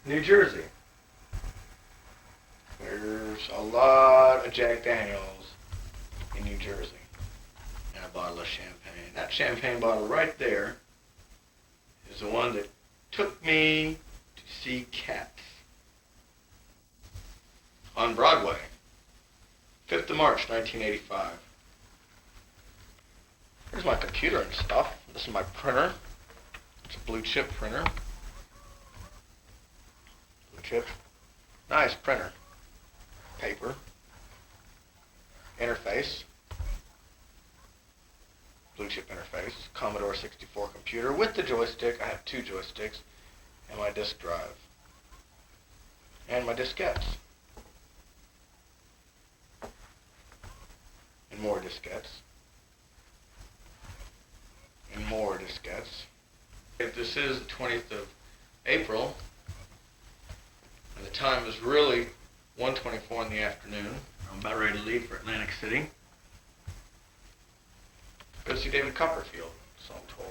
New Jersey. There's a lot of Jack Daniels in New Jersey. And a bottle of champagne. That champagne bottle right there is the one that took me to see Cats on Broadway. 5th of March, 1985. Here's my computer and stuff. This is my printer. It's a blue chip printer. Blue chip. Nice printer. Paper. Interface. Blue chip interface. Commodore 64 computer with the joystick. I have 2 joysticks. And my disk drive. And my diskettes. And more diskettes. And more diskettes. If this is the 20th of April, and the time is really 1:24 in the afternoon. I'm about ready to leave for Atlantic City. Go see David Copperfield, so I'm told.